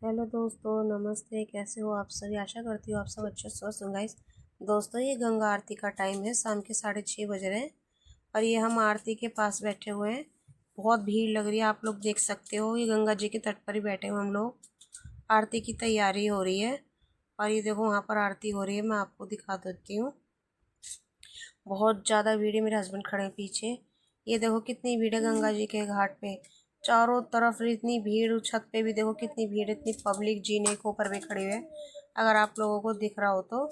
Hello दोस्तों, नमस्ते। कैसे हो आप सभी? आशा करती हूँ आप सब अच्छे स्वस्थ होंगे। गाइस दोस्तों, ये गंगा आरती का टाइम है। शाम के 6:30 बज रहे हैं और ये हम आरती के पास बैठे हुए हैं। बहुत भीड़ लग रही है, आप लोग देख सकते हो। ये गंगा जी के तट पर ही बैठे हुए हम लोग। आरती की तैयारी हो रही है और ये देखो वहाँ पर आरती हो रही है। मैं आपको दिखा देती हूँ। बहुत ज़्यादा भीड़ है। मेरे हस्बैंड खड़े हैं पीछे। ये देखो कितनी भीड़ है गंगा जी के घाट पे। चारों तरफ इतनी भीड़, छत पे भी देखो कितनी भीड़, इतनी पब्लिक जीने के ऊपर भी खड़ी हुई है, अगर आप लोगों को दिख रहा हो तो।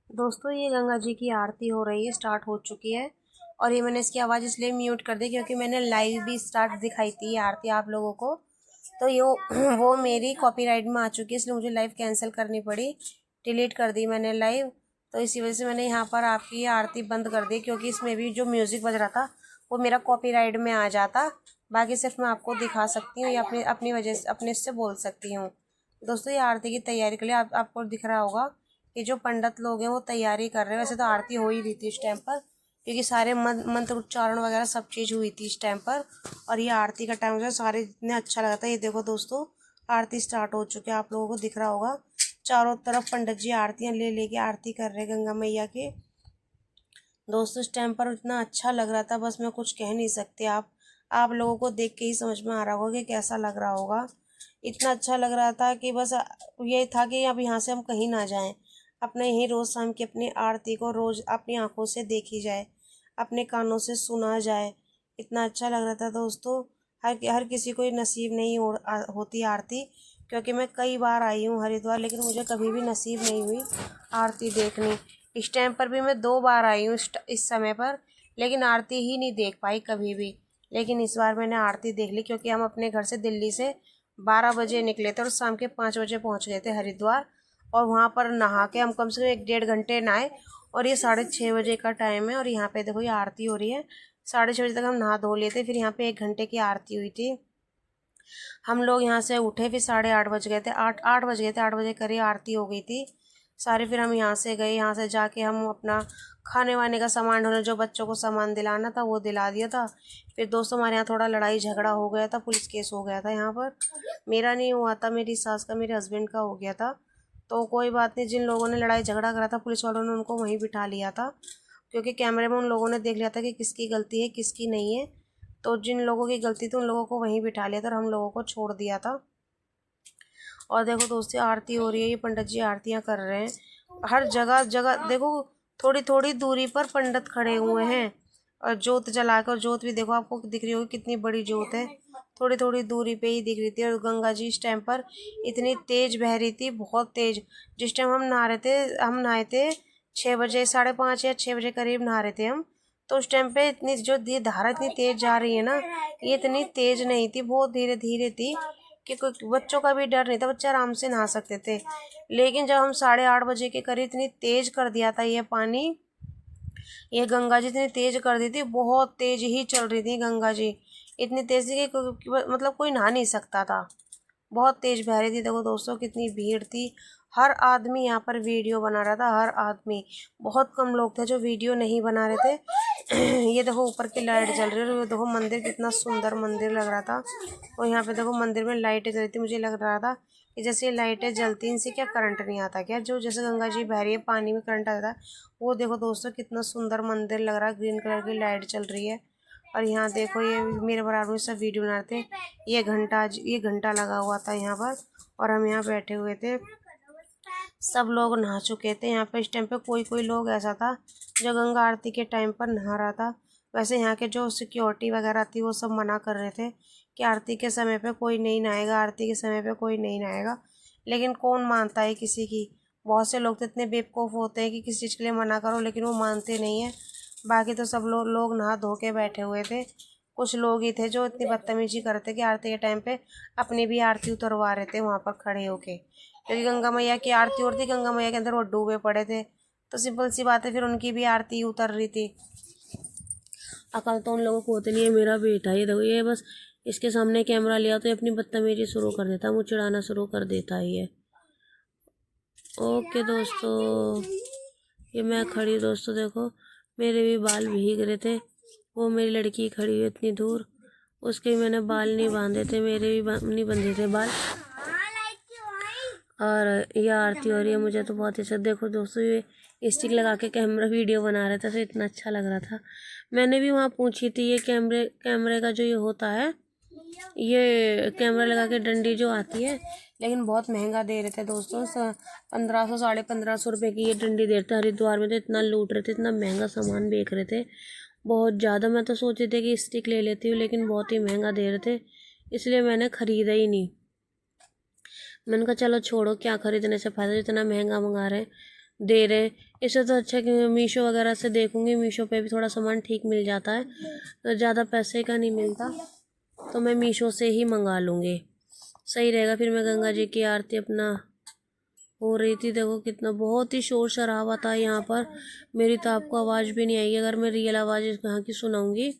दोस्तों, ये गंगा जी की आरती हो रही है, स्टार्ट हो चुकी है। और ये मैंने इसकी आवाज़ इसलिए म्यूट कर दी क्योंकि मैंने लाइव भी स्टार्ट दिखाई थी ये आरती आप लोगों को। तो ये वो मेरी कॉपीराइट में आ चुकी है, इसलिए मुझे लाइव कैंसिल करनी पड़ी। डिलीट कर दी मैंने लाइव। तो इसी वजह से मैंने यहाँ पर आपकी ये आरती बंद कर दी, क्योंकि इसमें भी जो म्यूज़िक बज रहा था वो मेरा कॉपीराइट में आ जाता। बाकी सिर्फ मैं आपको दिखा सकती हूँ या अपनी अपनी वजह से अपने से बोल सकती हूँ। दोस्तों, ये आरती की तैयारी के लिए आपको दिख रहा होगा कि जो पंडित लोग हैं वो तैयारी कर रहे हैं। वैसे तो आरती हो ही रही थी इस टाइम पर, क्योंकि सारे मंत्र उच्चारण वगैरह सब चीज़ हुई थी इस टाइम पर। और ये आरती का टाइम जो है सारे इतने अच्छा लगा था। ये देखो दोस्तों, आरती स्टार्ट हो चुकी है, आप लोगों को दिख रहा होगा। चारों तरफ पंडित जी आरतियाँ ले लेके आरती कर रहे हैं गंगा मैया के। दोस्तों, इस टाइम पर इतना अच्छा लग रहा था, बस मैं कुछ कह नहीं सकती। आप लोगों को देख के ही समझ में आ रहा होगा कि कैसा लग रहा होगा। इतना अच्छा लग रहा था कि बस ये था कि अब यहाँ से हम कहीं ना जाएं। अपने यहीं रोज़ शाम की अपनी आरती को रोज़ अपनी आंखों से देखी जाए, अपने कानों से सुना जाए। इतना अच्छा लग रहा था दोस्तों। हर हर किसी को ये नसीब नहीं होती आरती। क्योंकि मैं कई बार आई हूँ हरिद्वार, लेकिन मुझे कभी भी नसीब नहीं हुई आरती देखनी। इस टाइम पर भी मैं 2 बार आई हूँ इस समय पर, लेकिन आरती ही नहीं देख पाई कभी भी। लेकिन इस बार मैंने आरती देख ली, क्योंकि हम अपने घर से दिल्ली से 12 बजे निकले थे और शाम के 5 बजे पहुँच गए थे हरिद्वार। और वहाँ पर नहा के हम कम से कम 1 डेढ़ घंटे नहाए। और ये 6:30 बजे का टाइम है और यहाँ पे देखो ये आरती हो रही है। 6:30 बजे तक हम नहा धो लिए थे, फिर यहाँ पे 1 घंटे की आरती हुई थी। हम लोग यहाँ से उठे, फिर 8:30 बज गए थे, 8 बजे करीब आरती हो गई थी सारे। फिर हम यहाँ से गए, यहाँ से जाके हम अपना खाने वाने का सामान ढूंढे, जो बच्चों को सामान दिलाना था वो दिला दिया था। फिर दोस्तों, हमारे यहाँ थोड़ा लड़ाई झगड़ा हो गया था, पुलिस केस हो गया था यहाँ पर। मेरा नहीं हुआ था, मेरी सास का, मेरे हस्बैंड का हो गया था। तो कोई बात नहीं, जिन लोगों ने लड़ाई झगड़ा करा था पुलिस वालों ने उनको वहीं बिठा लिया था, क्योंकि कैमरे में उन लोगों ने देख लिया था कि किसकी गलती है किसकी नहीं है। तो जिन लोगों की गलती थी उन लोगों को वहीं बिठा लिया था और हम लोगों को छोड़ दिया था। और देखो दोस्तों, आरती हो रही है, ये पंडित जी आरतियाँ कर रहे हैं। हर जगह जगह देखो, थोड़ी थोड़ी दूरी पर पंडित खड़े हुए हैं और जोत जला कर। जोत भी देखो आपको दिख रही होगी कितनी बड़ी जोत है। थोड़ी थोड़ी दूरी पे ही दिख रही थी। और गंगा जी इस टाइम पर इतनी तेज बह रही थी, बहुत तेज। जिस टाइम हम नहाए थे 6 बजे, 5:30 या 6 बजे करीब नहा रहे थे हम। तो उस टाइम पे इतनी जो ये धारा इतनी तेज जा रही है ना, ये इतनी तेज नहीं थी, बहुत धीरे धीरे थी। कि कोई बच्चों का भी डर नहीं था, बच्चे आराम से नहा सकते थे। लेकिन जब हम 8:30 बजे के करीब इतनी तेज़ कर दिया था ये पानी, ये गंगा जी इतनी तेज़ कर दी थी, बहुत तेज़ ही चल रही थी गंगा जी, इतनी तेज़ थी कि मतलब कोई नहा नहीं सकता था, बहुत तेज़ बह रही थी। देखो दोस्तों कितनी भीड़ थी, हर आदमी यहाँ पर वीडियो बना रहा था, हर आदमी। बहुत कम लोग थे जो वीडियो नहीं बना रहे थे। ये देखो ऊपर की लाइट जल रही है, और ये देखो मंदिर कितना सुंदर मंदिर लग रहा था। और यहाँ पे देखो मंदिर में लाइटें जल रही थी, मुझे लग रहा था कि जैसे लाइटें जलती इनसे क्या करंट नहीं आता क्या, जो जैसे गंगा जी बह रही है पानी में करंट आता है। वो देखो दोस्तों कितना सुंदर मंदिर लग रहा है, ग्रीन कलर की लाइट चल रही है। और यहाँ देखो ये मेरे बराबर में सब वीडियो बना रहे थे। ये घंटा लगा हुआ था यहाँ पर, और हम यहाँ बैठे हुए थे। सब लोग नहा चुके थे यहाँ पे। इस टाइम पे कोई कोई लोग ऐसा था जो गंगा आरती के टाइम पर नहा रहा था। वैसे यहाँ के जो सिक्योरिटी वगैरह थी वो सब मना कर रहे थे कि आरती के समय पे कोई नहीं नहाएगा, आरती के समय पे कोई नहीं नहाएगा। लेकिन कौन मानता है किसी की। बहुत से लोग तो इतने बेवकूफ़ होते हैं कि किसी चीज़ के लिए मना करो लेकिन वो मानते नहीं हैं। बाकी तो सब लोग नहा धो के बैठे हुए थे। कुछ लोग ही थे जो इतनी बदतमीजी करते कि आरती के टाइम पे अपनी भी आरती उतरवा रहे थे वहाँ पर खड़े होके, क्योंकि गंगा मैया की आरती हो रही थी, गंगा मैया के अंदर वो डूबे पड़े थे, तो सिंपल सी बात है फिर उनकी भी आरती उतर रही थी। अकल तो उन लोगों को होती नहीं है। मेरा बेटा ये देखो, ये बस इसके सामने कैमरा लिया तो ये अपनी बदतमीजी शुरू कर देता है, मुँह चिढ़ाना शुरू कर देता है ये। ओके दोस्तों, ये मैं खड़ी, दोस्तों देखो मेरे भी बाल भीग रहे थे। वो मेरी लड़की खड़ी है इतनी दूर, उसके भी मैंने बाल नहीं बांधे थे, मेरे भी नहीं बंधे थे बाल। और ये आरती हो रही है, मुझे तो बहुत अच्छा। देखो दोस्तों ये स्टिक लगा के कैमरा वीडियो बना रहा था, तो इतना अच्छा लग रहा था। मैंने भी वहाँ पूछी थी ये कैमरे का जो ये होता है, ये कैमरा लगा के डंडी जो आती है, लेकिन बहुत महंगा दे रहे थे दोस्तों। 1500 1550 रुपये की ये डंडी दे रहे थे। हरिद्वार में तो इतना लूट रहे थे, इतना महंगा सामान बेच रहे थे, बहुत ज़्यादा। मैं तो सोची थी कि स्टिक ले लेती हूँ, लेकिन बहुत ही महंगा दे रहे थे, इसलिए मैंने ख़रीदा ही नहीं। मैंने कहा चलो छोड़ो, क्या खरीदने से फ़ायदा, जितना महंगा मंगा रहे दे रहे। इससे तो अच्छा कि मीशो वगैरह से देखूँगी, मीशो पे भी थोड़ा सामान ठीक मिल जाता है, तो ज़्यादा पैसे का नहीं मिलता, तो मैं मीशो से ही मंगा लूँगी, सही रहेगा। फिर मैं गंगा जी की आरती अपना हो रही थी। देखो कितना बहुत ही शोर शराबा था यहाँ पर। मेरी तो आपको आवाज़ भी नहीं आएगी अगर मैं रियल आवाज़ यहाँ की सुनाऊँगी,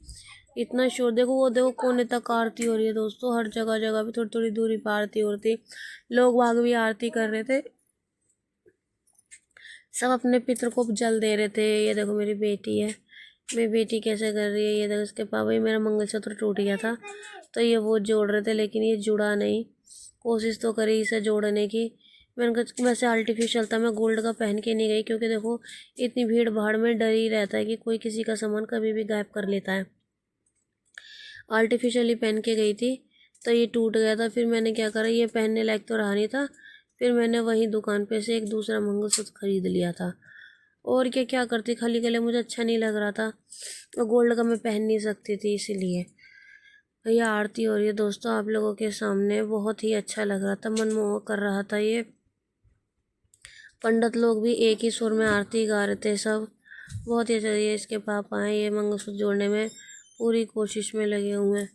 इतना शोर। देखो वो देखो कोने तक आरती हो रही है दोस्तों, हर जगह जगह भी थोड़ी थोड़ी दूरी पर आरती हो रही थी, लोग बाग भी आरती कर रहे थे, सब अपने पितर को जल दे रहे थे। ये देखो मेरी बेटी है, मेरी बेटी कैसे कर रही है, ये देखो इसके पापा ही, मेरा मंगलसूत्र टूट गया था तो ये वो जोड़ रहे थे, लेकिन ये जुड़ा नहीं। कोशिश तो करी इसे जोड़ने की, मैंने कहा वैसे आर्टिफिशियल था, मैं गोल्ड का पहन के नहीं गई, क्योंकि देखो इतनी भीड़ भाड़ में डर ही रहता है कि कोई किसी का सामान कभी भी गायब कर लेता है। आर्टिफिशियली पहन के गई थी तो ये टूट गया था। फिर मैंने क्या करा, ये पहनने लायक तो रहा नहीं था, फिर मैंने वहीं दुकान पे से एक दूसरा मंगलसूत्र खरीद लिया था। और क्या क्या करती, खाली गले मुझे अच्छा नहीं लग रहा था, और गोल्ड का मैं पहन नहीं सकती थी, इसीलिए। ये आरती हो रही है दोस्तों आप लोगों के सामने, बहुत ही अच्छा लग रहा था, मनमोहक कर रहा था ये। पंडित लोग भी एक ही सुर में आरती गा रहे थे सब, बहुत ही अच्छा। ये इसके पापा हैं, ये मंगलसूत्र जोड़ने में पूरी कोशिश में लगे हुए हैं।